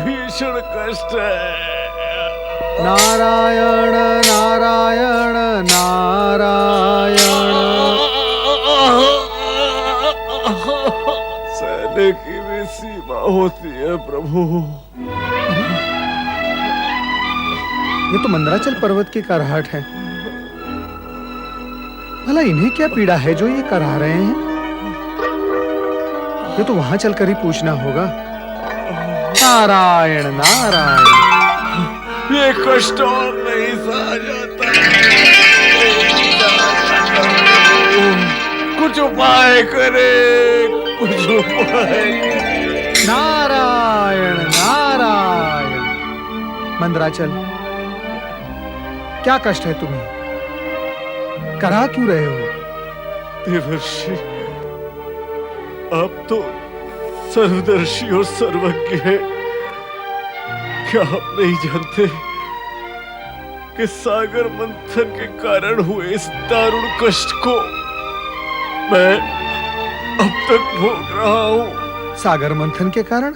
भीषण कष्ट है। नारायण नारायण नारायण। सहने की भी सीमा होती है प्रभु। ये तो मंदराचल पर्वत की कराहट है। भला इन्हें क्या पीड़ा है जो ये करा रहे हैं? ये तो वहां चलकर ही पूछना होगा। नारायण नारायण। ये कष्ट और नहीं सहा जाता। कुछ उपाय करे, कुछ उपाय। नारायण नारायण। मंदराचल, क्या कष्ट है तुम्हें? करा क्यों रहे हो? देवर्षि, आप तो सर्वदर्शी और सर्वज्ञ हैं। क्या आप नहीं जानते कि सागर मंथन के कारण हुए इस दारुण कष्ट को मैं अब तक भोग रहा हूं? सागर मंथन के कारण?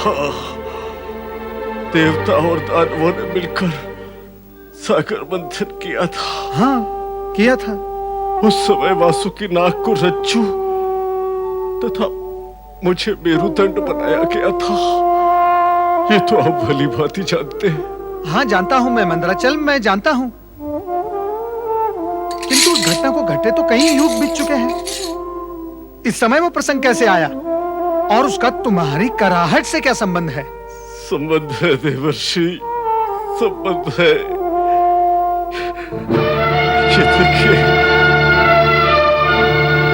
हाँ, देवता और दानवों ने मिलकर सागर मंथन किया था। हाँ, किया था। उस समय वासुकी नाग को रज्जू तथा मुझे मेरुदंड बनाया गया था। ये तो आप भली भांति जानते हैं। हाँ, जानता हूं मैं मंदराचल, मैं जानता हूं। किंतु उस घटना को घटे तो कई युग बीत चुके हैं। इस समय वो प्रसंग कैसे आया और उसका तुम्हारी कराहट से क्या संबंध है? संबंध है देवर्षि, संबंध है। ये देखिए,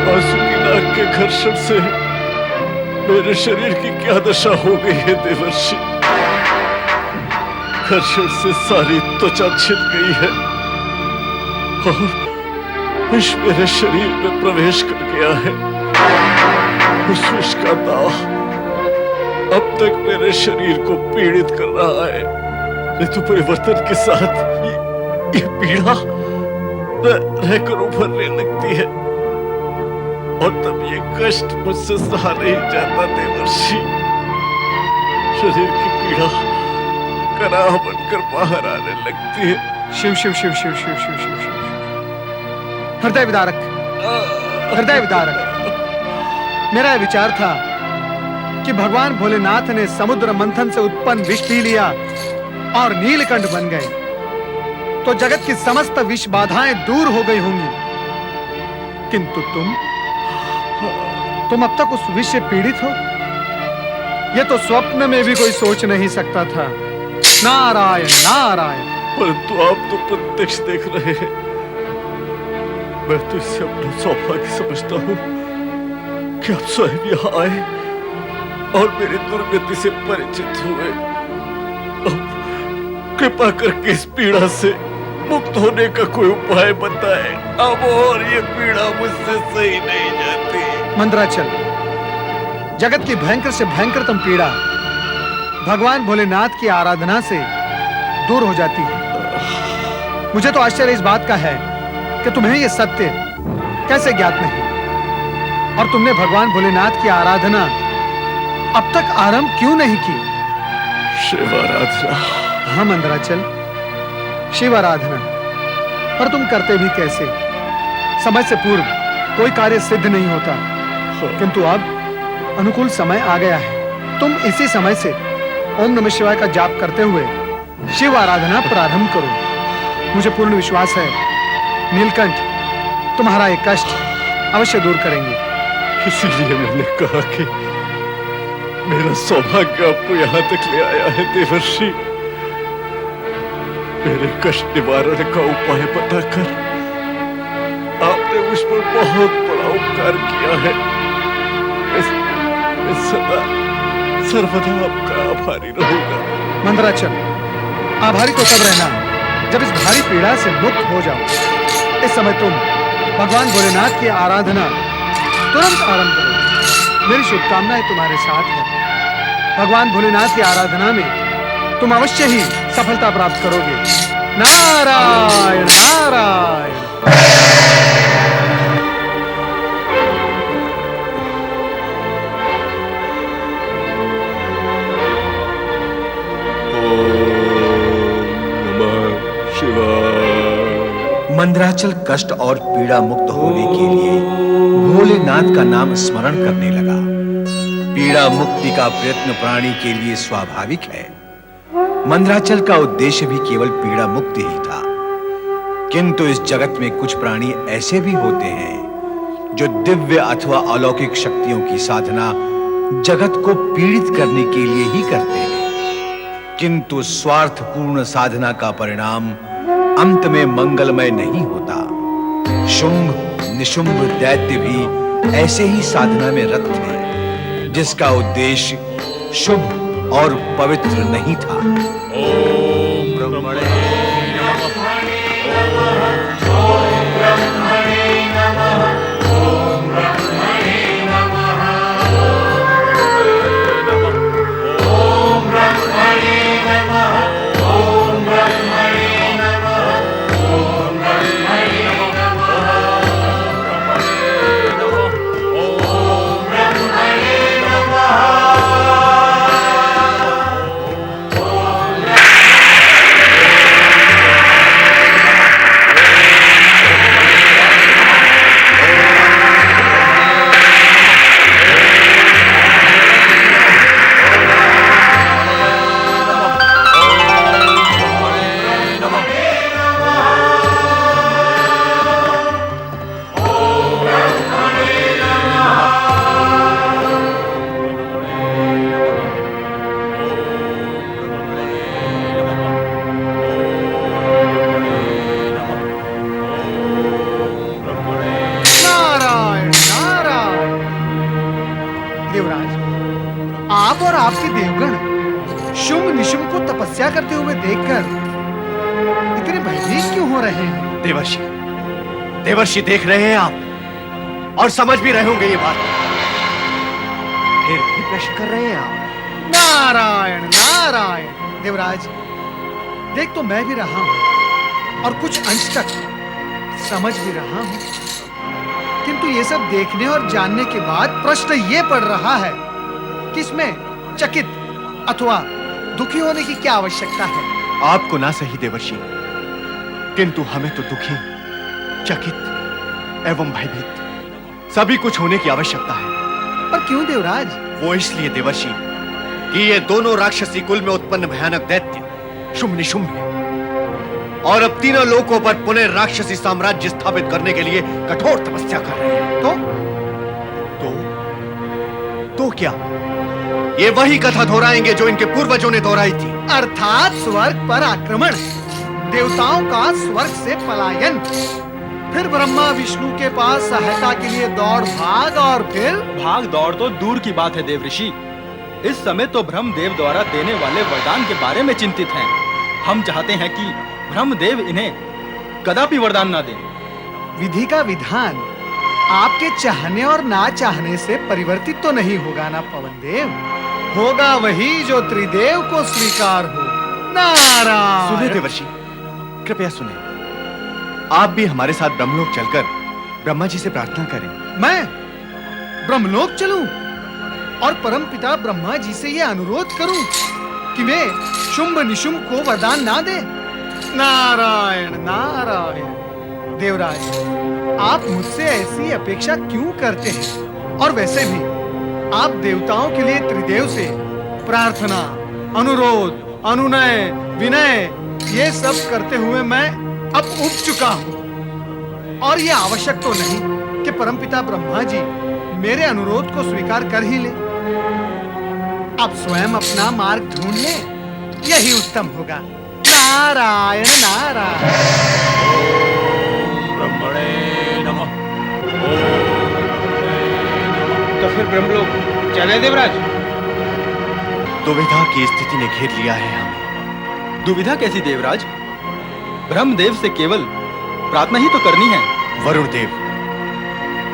वासुकी नाग के घर्षण से मेरे शरीर की क्या दशा हो गई है देवर्षि। घर्षण से सारी त्वचा छिल गई है और विष मेरे शरीर में प्रवेश कर गया है। उस विष का दाह अब तक मेरे शरीर को पीड़ित कर रहा है। ऋतु परिवर्तन के साथ ये पीड़ा रहकर उभरने लगती है और तब ये कष्ट मुझसे सहा नहीं जाता देवर्षि। शरीर की पीड़ा कराह बनकर बाहर आने लगती है। शिव शिव शिव शिव शिव शिव शिव शिव। हृदय विदारक, हृदय विदारक। मेरा विचार था कि भगवान भोलेनाथ ने समुद्र मंथन से उत्पन्न विष पी लिया और नीलकंठ बन गए तो जगत की समस्त विष बाधाएं दूर हो गई होंगी। किंतु तुम अब तक उस विष से पीड़ित हो, यह तो स्वप्न में भी कोई सोच नहीं सकता था। नारायण नारायण। परंतु आप तो प्रत्यक्ष देख रहे हैं। मैं तो इसे अपना सौभाग्य समझता हूँ कि आप स्वयं यहाँ आए और मेरी दुर्गति से परिचित हुए। अब कृपा करके इस पीड़ा से मुक्त होने का कोई उपाय बताएं। अब और ये पीड़ा मुझसे सही नहीं जाती। मंदराचल, जगत की भयंकर से भयंकरतम पीड़ा भगवान भोलेनाथ की आराधना से दूर हो जाती है। मुझे तो आश्चर्य इस बात का है कि तुम्हें यह सत्य कैसे ज्ञात नहीं और तुमने भगवान भोलेनाथ की आराधना अब तक आरंभ क्यों नहीं की? शिव आराधना? हाँ मंदराचल, शिव आराधना। पर तुम करते भी कैसे? समय से पूर्व कोई कार्य सिद्ध नहीं होता, किंतु अब अनुकूल समय आ गया है। तुम इसी समय से ओम नमः शिवाय का जाप करते हुए शिव आराधना प्रारंभ करो। मुझे पूर्ण विश्वास है नीलकंठ तुम्हारा एक कष्ट अवश्य दूर करेंगे। इसीलिए मैंने कहा कि मेरा सौभाग्य आपको यहाँ तक ले आया है देवर्षि। मेरे कष्ट निवारण का उपाय बताकर आपने मुझ पर बहुत बड़ा उपकार किया है। मैं सदा सर्वदा आपका आभारी रहूंगा। मंदराचल, आभारी तो तब रहना जब इस भारी पीड़ा से मुक्त हो जाओ। इस समय तुम भगवान भोलेनाथ की आराधना तुरंत आरंभ करो। मेरी शुभकामनाएं तुम्हारे साथ है। भगवान भोलेनाथ की आराधना में तुम अवश्य ही सफलता प्राप्त करोगे। नारायण नारायण। मंदराचल कष्ट और पीड़ा मुक्त होने के लिए भोलेनाथ का नाम स्मरण करने लगा। पीड़ा मुक्ति का प्रयत्न प्राणी के लिए स्वाभाविक है। मंदराचल का उद्देश्य भी केवल पीड़ा मुक्ति ही था। किंतु इस जगत में कुछ प्राणी ऐसे भी होते हैं जो दिव्य अथवा अलौकिक शक्तियों की साधना जगत को पीड़ित करने के लिए ही करते हैं। किंतु स्वार्थपूर्ण साधना का परिणाम अंत में मंगलमय नहीं होता। शुंभ निशुंभ दैत्य भी ऐसे ही साधना में रत थे, जिसका उद्देश्य शुभ और पवित्र नहीं था। ओम ब्रह्मणे आप और आपके देवगण शुंभ निशुंभ को तपस्या करते हुए देखकर इतने भयभीत क्यों हो रहे हैं? देवर्षि, देवर्षि देख रहे हैं आप और समझ भी रहे होंगे ये बात। फिर भी प्रश्न कर रहे हैं आप। नारायण नारायण। देवराज, देख तो मैं भी रहा हूं और कुछ अंश तक समझ भी रहा हूं, किंतु ये सब देखने और जानने के बाद प्रश्न ये पड़ रहा है कि इसमें चकित अथवा दुखी होने की क्या आवश्यकता है? आपको ना सही देवर्षि, किंतु हमें तो दुखी, चकित एवं भयभीत सभी कुछ होने की आवश्यकता है। पर क्यों देवराज? वो इसलिए देवर्षि कि ये दोनों राक्षसी कुल में उत्पन्न भयानक दैत्य शुंभ निशुंभ हैं और अब तीनों लोकों पर पुनः राक्षसी साम्राज्य स्थापित करने के लिए कठोर तपस्या कर रहे हैं। तो क्या ये वही कथा दोहराएंगे जो इनके पूर्वजों ने दोहराई थी? अर्थात स्वर्ग पर आक्रमण, देवताओं का स्वर्ग से पलायन, फिर ब्रह्मा विष्णु के पास सहायता के लिए दौड़ भाग और फिर भाग दौड़ तो दूर की बात है देवऋषि। इस समय तो ब्रह्मदेव द्वारा देने वाले वरदान के बारे में चिंतित हैं। हम चाहते हैं कि ब्रह्मदेव इन्हें कदापि वरदान ना दें। विधि का विधान आपके चाहने और ना चाहने से परिवर्तित तो नहीं होगा ना पवनदेव? होगा वही जो त्रिदेव को स्वीकार हो। नारायण। सुने देवर्षि, कृपया सुने। आप भी हमारे साथ ब्रह्मलोक चलकर ब्रह्मा जी से प्रार्थना करें। मैं ब्रह्मलोक चलूं और परमपिता ब्रह्मा जी से यह अनुरोध करूं कि वे शुंभ निशुंभ को वरदान ना दे? नारायण नारायण। देवराज, आप मुझसे ऐसी अपेक्षा क्यों करते हैं? और वैसे भी आप देवताओं के लिए त्रिदेव से प्रार्थना, अनुरोध, अनुनय, विनय ये सब करते हुए मैं अब उब चुका हूं और यह आवश्यक तो नहीं कि परमपिता ब्रह्मा जी मेरे अनुरोध को स्वीकार कर ही ले। अब स्वयं अपना मार्ग ढूंढ ले, यही उत्तम होगा। नारायण नारायण। ब्रह्मणे नमः। तो फिर ब्रह्मलोक चले देवराज? दुविधा की स्थिति ने घेर लिया है हमें। दुविधा कैसी देवराज? ब्रह्मदेव से केवल प्रार्थना ही तो करनी है। वरुण देव,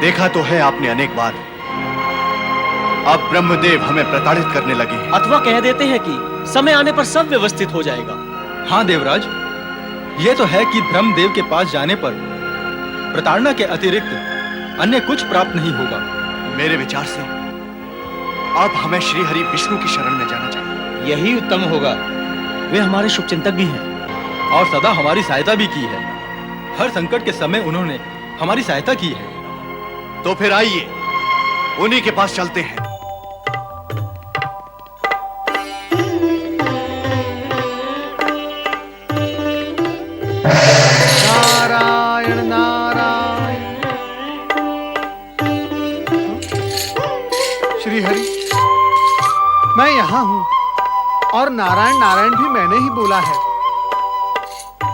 देखा तो है आपने अनेक बार, अब ब्रह्मदेव हमें प्रताड़ित करने लगे हैं। अथवा कह देते हैं कि समय आने पर सब व्यवस्थित हो जाएगा। हाँ देवराज, ये तो है कि ब्रह्मदेव के पास जाने पर प्रताड़ना के अतिरिक्त अन्य कुछ प्राप्त नहीं होगा। मेरे विचार से अब हमें श्री हरि विष्णु की शरण में जाना चाहिए। यही उत्तम होगा। वे हमारे शुभचिंतक भी हैं और सदा हमारी सहायता भी की है। हर संकट के समय उन्होंने हमारी सहायता की है। तो फिर आइए उन्हीं के पास चलते हैं। नारायण नारायण। श्री हरि, मैं यहाँ हूँ और नारायण नारायण भी मैंने ही बोला है।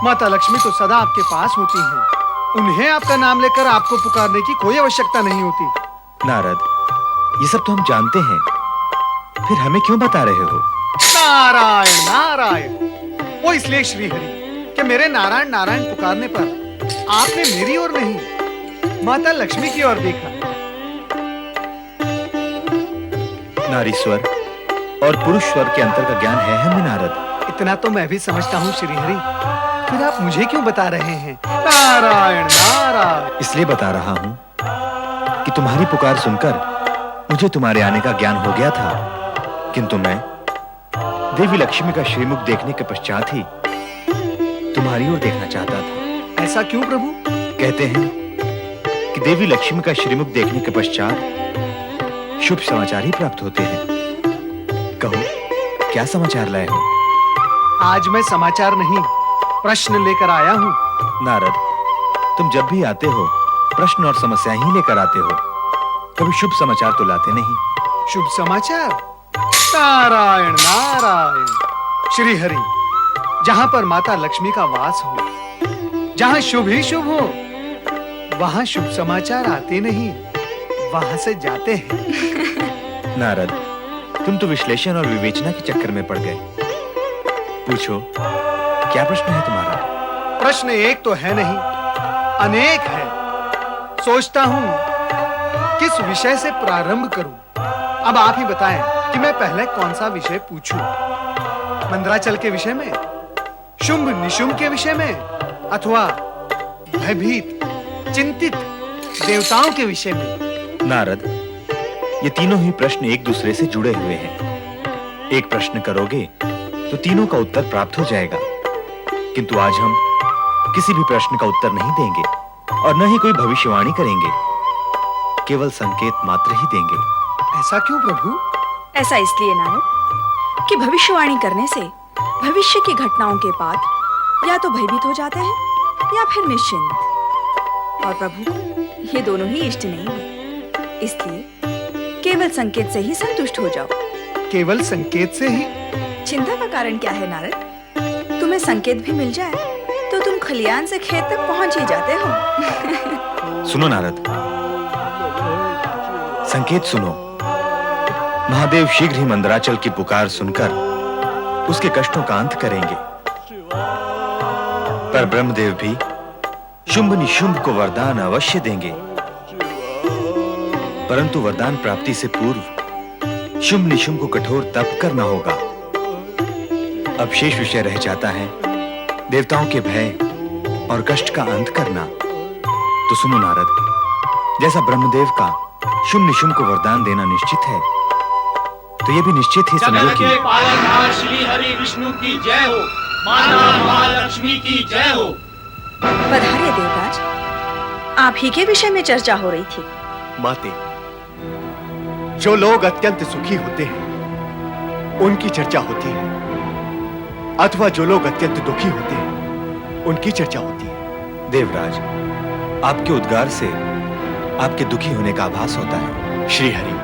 माता लक्ष्मी तो सदा आपके पास होती हैं। उन्हें आपका नाम लेकर आपको पुकारने की कोई आवश्यकता नहीं होती। नारद, ये सब तो हम जानते हैं, फिर हमें क्यों बता रहे हो? नारायण नारायण। वो इसलिए श्री हरि कि मेरे नारायण नारायण पुकारने पर आपने मेरी ओर नहीं, माता लक्ष्मी की ओर देखा। नारीश्वर और पुरुष स्वर के अंतर का ज्ञान है हमें नारद। इतना तो मैं भी समझता हूँ श्री हरि, फिर आप मुझे क्यों बता रहे हैं? नारायण नारायण। इसलिए बता रहा हूँ कि तुम्हारी पुकार सुनकर मुझे तुम्हारे आने का ज्ञान हो गया था, किंतु मैं देवी लक्ष्मी का श्रीमुख देखने के पश्चात ही तुम्हारी ओर देखना चाहता था। ऐसा क्यों प्रभु? कहते हैं कि देवी लक्ष्मी का श्रीमुख देखने के पश्चात शुभ समाचार ही प्राप्त होते हैं। कहो, क्या समाचार लाए हो? आज मैं समाचार नहीं, प्रश्न लेकर आया हूँ। नारद, तुम जब भी आते हो प्रश्न और समस्या ही लेकर आते हो, कभी शुभ समाचार तो लाते नहीं। शुभ समाचार? नारायण नारायण। श्री हरि, जहाँ पर माता लक्ष्मी का वास हो, जहाँ शुभ ही शुभ हो, वहाँ शुभ समाचार आते नहीं, वहाँ से जाते हैं। नारद, तुम तो विश्लेषण और विवेचना के चक्कर में पड़ गए। पूछो, क्या प्रश्न है तुम्हारा? प्रश्न एक तो है नहीं, अनेक है। सोचता हूँ किस विषय से प्रारंभ करूं। अब आप ही बताएं कि मैं पहले कौन सा विषय पूछूं। मंदराचल के विषय में, शुंभ निशुंभ के विषय में, अथवा भयभीत चिंतित देवताओं के विषय में? नारद, ये तीनों ही प्रश्न एक दूसरे से जुड़े हुए हैं। एक प्रश्न करोगे तो तीनों का उत्तर प्राप्त हो जाएगा, किंतु आज हम किसी भी प्रश्न का उत्तर नहीं देंगे और न ही कोई भविष्यवाणी करेंगे, केवल संकेत मात्र ही देंगे। ऐसा क्यों प्रभु? ऐसा इसलिए नारद कि भविष्यवाणी करने से भविष्य की घटनाओं के बाद या तो भयभीत हो जाते हैं या फिर निश्चिंत, और प्रभु को ये दोनों ही इष्ट नहीं है। इसलिए केवल संकेत से ही संतुष्ट हो जाओ। केवल संकेत से ही? चिंता का कारण क्या है नारद? तुम्हें संकेत भी मिल जाए तो तुम खलियान से खेत तक पहुंच ही जाते हो। सुनो नारद, संकेत सुनो। महादेव शीघ्र ही मंदराचल की पुकार सुनकर उसके कष्टों का अंत करेंगे, पर ब्रह्मदेव भी शुंभ निशुंभ को वरदान अवश्य देंगे, परंतु वरदान प्राप्ति से पूर्व शुंभ निशुंभ को कठोर तप करना होगा। अब शेष विषय रह जाता है देवताओं के भय और कष्ट का अंत करना। तो सुनो नारद, जैसा ब्रह्मदेव का शुंभ निशुंभ को वरदान देना निश्चित है, तो ये भी निश्चित ही समझो कि पालनहार श्री हरि विष्णु की जय हो, माता महालक्ष्मी की जय हो। पधारिए देवराज, आप ही के विषय में चर्चा हो रही थी। माते, जो लोग अत्यंत सुखी होते हैं उनकी चर्चा होती है, अथवा जो लोग अत्यंत दुखी होते हैं उनकी चर्चा होती है। देवराज, आपके उद्गार से आपके दुखी होने का आभास होता है। श्री हरि,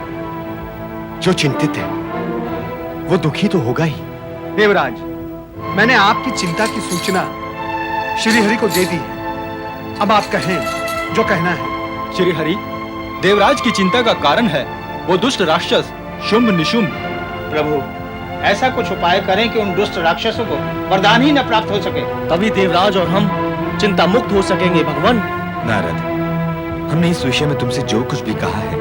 जो चिंतित है वो दुखी तो होगा ही। देवराज, मैंने आपकी चिंता की सूचना श्री हरि को दे दी है। अब आप कहें जो कहना है। श्री हरि, देवराज की चिंता का कारण है वो दुष्ट राक्षस शुंभ निशुंभ। प्रभु, ऐसा कुछ उपाय करें कि उन दुष्ट राक्षसों को वरदान ही न प्राप्त हो सके। तभी देवराज और हम चिंता मुक्त हो सकेंगे भगवान। नारद, हमने इस विषय में तुमसे जो कुछ भी कहा है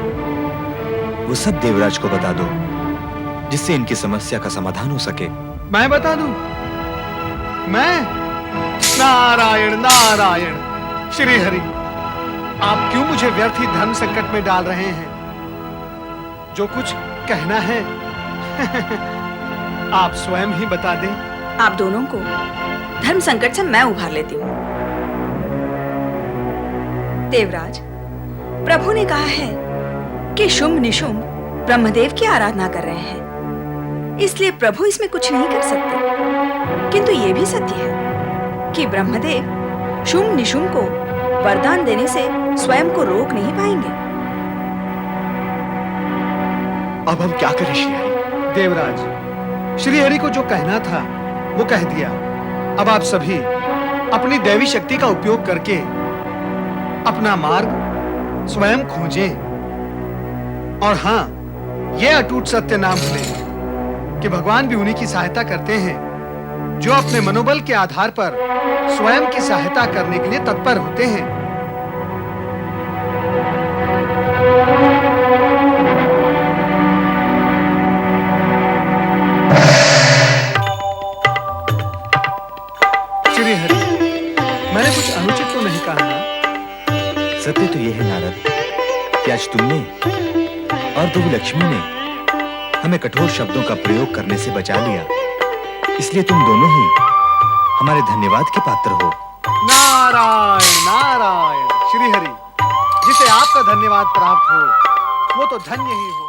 वो सब देवराज को बता दो, जिससे इनकी समस्या का समाधान हो सके। मैं बता दूं? मैं? नारायण नारायण। श्री हरि, आप क्यों मुझे व्यर्थ ही धर्म संकट में डाल रहे हैं? जो कुछ कहना है आप स्वयं ही बता दें। आप दोनों को धर्म संकट से मैं उभार लेती हूँ। देवराज, प्रभु ने कहा है कि शुंभ निशुंभ ब्रह्मदेव की आराधना कर रहे हैं, इसलिए प्रभु इसमें कुछ नहीं कर सकते। किंतु यह भी सत्य है कि ब्रह्मदेव शुंभ निशुंभ को वरदान देने से स्वयं को रोक नहीं पाएंगे। अब हम क्या करें श्रीहरि? देवराज, श्रीहरि को जो कहना था वो कह दिया। अब आप सभी अपनी दैवी शक्ति का उपयोग करके अपना मार्ग स्वयं खोजें। और हां, यह अटूट सत्य ना भूलें कि भगवान भी उन्हीं की सहायता करते हैं जो अपने मनोबल के आधार पर स्वयं की सहायता करने के लिए तत्पर होते हैं। श्रीहरि, मैंने कुछ अनुचित तो नहीं कहा ना? सत्य तो यह है नारद कि आज तुमने और देवी लक्ष्मी ने हमें कठोर शब्दों का प्रयोग करने से बचा लिया, इसलिए तुम दोनों ही हमारे धन्यवाद के पात्र हो। नारायण नारायण। श्रीहरि, जिसे आपका धन्यवाद प्राप्त हो वो तो धन्य ही हो।